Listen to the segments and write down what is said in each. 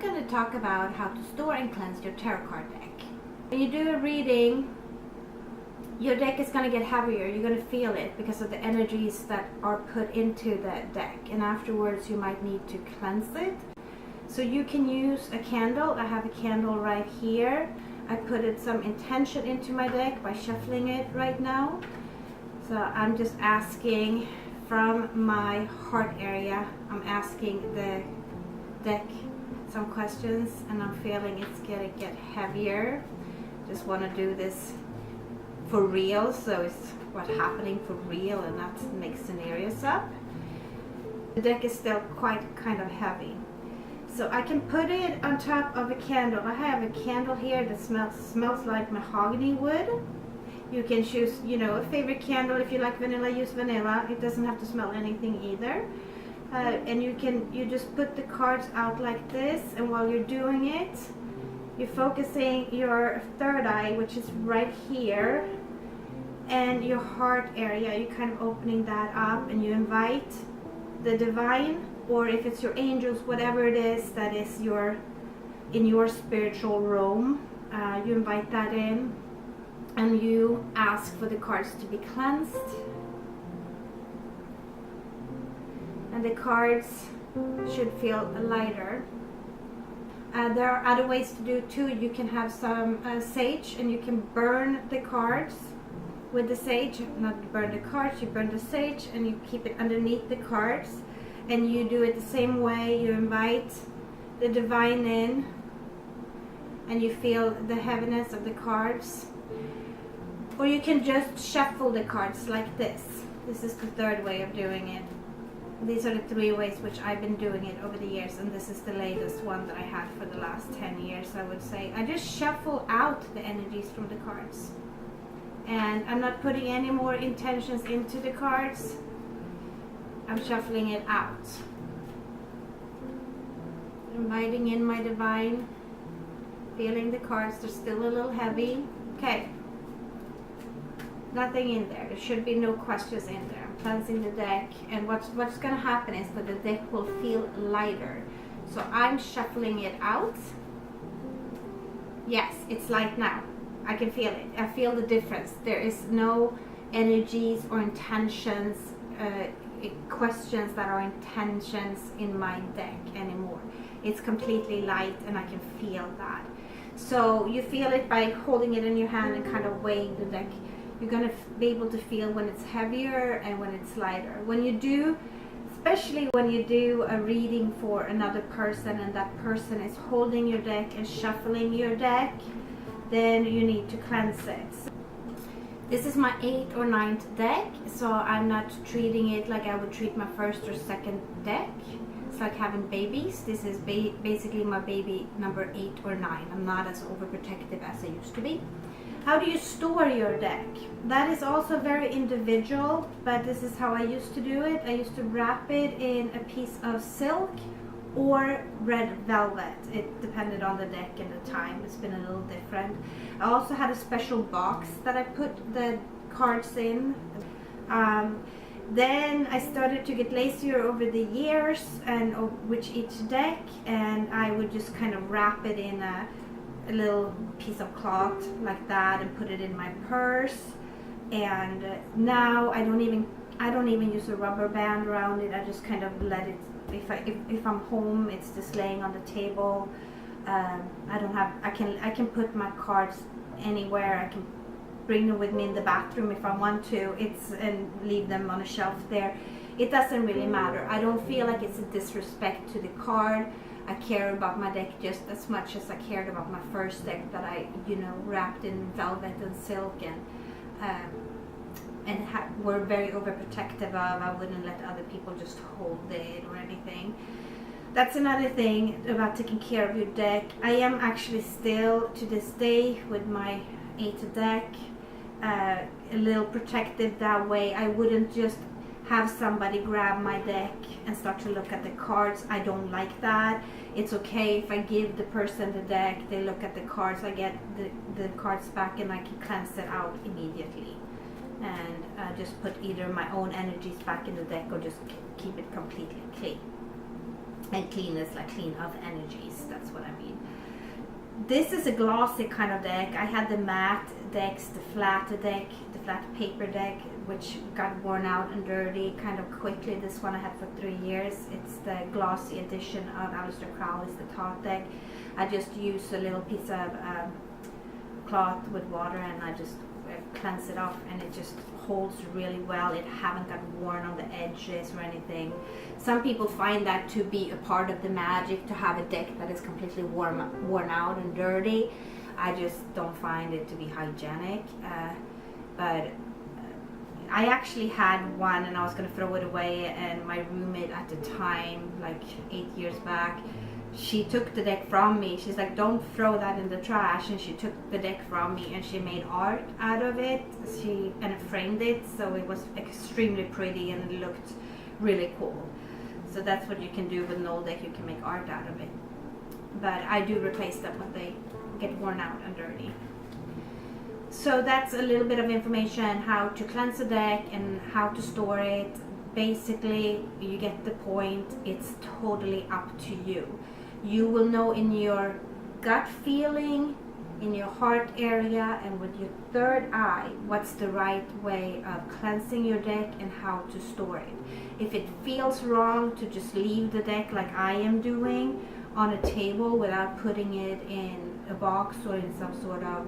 going to talk about how to store and cleanse your tarot card deck. When you do a reading, your deck is going to get heavier. You're going to feel it because of the energies that are put into that deck, and afterwards you might need to cleanse it. So you can use a candle. I have a candle right here. I put some intention into my deck by shuffling it right now. So I'm just asking from my heart area, I'm asking the deck some questions, and I'm feeling it's gonna get heavier. Just want to do this for real, so it's what's happening for real and not make scenarios up. The deck is still quite kind of heavy, so I can put it on top of a candle. I have a candle here that smells like mahogany wood. You can choose, you know, a favorite candle. If you like vanilla, use vanilla. It doesn't have to smell anything either. And you just put the cards out like this, and while you're doing it, you're focusing your third eye, which is right here, and your heart area. You're kind of opening that up, and you invite the divine, or if it's your angels, whatever it is that is in your spiritual realm, you invite that in, and you ask for the cards to be cleansed. And the cards should feel lighter. There are other ways to do it too. You can have some sage, and you can burn the cards with the sage. Not burn the cards, you burn the sage, and you keep it underneath the cards. And you do it the same way. You invite the divine in, and you feel the heaviness of the cards. Or you can just shuffle the cards like this. This is the third way of doing it. These are the 3 ways which I've been doing it over the years, and this is the latest one that I had for the last 10 years, I would say. I just shuffle out the energies from the cards. And I'm not putting any more intentions into the cards. I'm shuffling it out. Inviting in my divine. Feeling the cards, they're still a little heavy. Okay. Nothing in there. There should be no questions in there. I'm cleansing the deck, and what's going to happen is that the deck will feel lighter. So I'm shuffling it out. Yes, it's light now. I can feel it. I feel the difference. There is no energies or intentions, questions that are intentions in my deck anymore. It's completely light, and I can feel that. So you feel it by holding it in your hand and kind of weighing the deck. You're going to be able to feel when it's heavier and when it's lighter. When you do, especially when you do a reading for another person and that person is holding your deck and shuffling your deck, then you need to cleanse it. This is my 8th or 9th deck, so I'm not treating it like I would treat my first or second deck. It's like having babies. This is basically my baby number 8 or 9. I'm not as overprotective as I used to be. How do you store your deck? That is also very individual, but this is how I used to do it. I used to wrap it in a piece of silk or red velvet. It depended on the deck and the time. It's been a little different. I also had a special box that I put the cards in. Then I started to get lazier over the years and with each deck, and I would just kind of wrap it in a little piece of cloth like that and put it in my purse. And now I don't even use a rubber band around it. I just kind of let it, if I'm home, it's just laying on the table. I can put my cards anywhere. I can bring them with me in the bathroom if I want to, and leave them on a shelf there. It doesn't really matter. I don't feel like it's a disrespect to the card. I care about my deck just as much as I cared about my first deck that I, wrapped in velvet and silk and were very overprotective of. I wouldn't let other people just hold it or anything. That's another thing about taking care of your deck. I am actually still, to this day, with my 8th deck, a little protective that way. I wouldn't just have somebody grab my deck and start to look at the cards. I don't like that. It's okay if I give the person the deck, they look at the cards, I get the cards back, and I can cleanse it out immediately. And just put either my own energies back in the deck or just keep it completely clean. And clean is like clean of energies, that's what I mean. This is a glossy kind of deck. I had the matte decks, the flat deck, the flat paper deck, which got worn out and dirty kind of quickly. This one I had for 3 years. It's the glossy edition of Aleister Crowley's The Thought deck. I just use a little piece of cloth with water and I just cleanse it off, and it just holds really well. It haven't got worn on the edges or anything. Some people find that to be a part of the magic, to have a deck that is completely worn out and dirty. I just don't find it to be hygienic. But I actually had one and I was going to throw it away, and my roommate at the time, like 8 years back, she took the deck from me. She's like, don't throw that in the trash. And she took the deck from me and she made art out of it. And framed it, so it was extremely pretty and it looked really cool. So that's what you can do with an old deck. You can make art out of it. But I do replace them when they get worn out and dirty. So that's a little bit of information how to cleanse a deck and how to store it. Basically, you get the point. It's totally up to you. You will know in your gut feeling, in your heart area, and with your third eye what's the right way of cleansing your deck and how to store it. If it feels wrong to just leave the deck like I am doing on a table without putting it in a box or in some sort of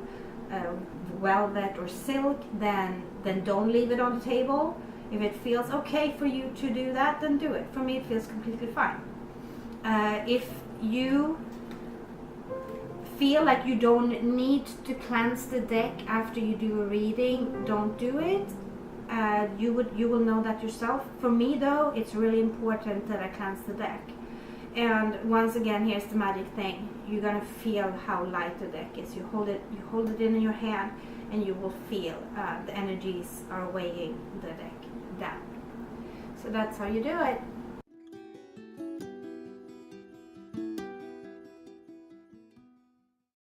velvet or silk, then don't leave it on the table. If it feels okay for you to do that, then do it. For me, it feels completely fine. If you feel like you don't need to cleanse the deck after you do a reading, don't do it. You will know that yourself. For me, though, it's really important that I cleanse the deck. And once again, here's the magic thing. You're gonna feel how light the deck is. You hold it in your hand, and you will feel the energies are weighing the deck down. So that's how you do it.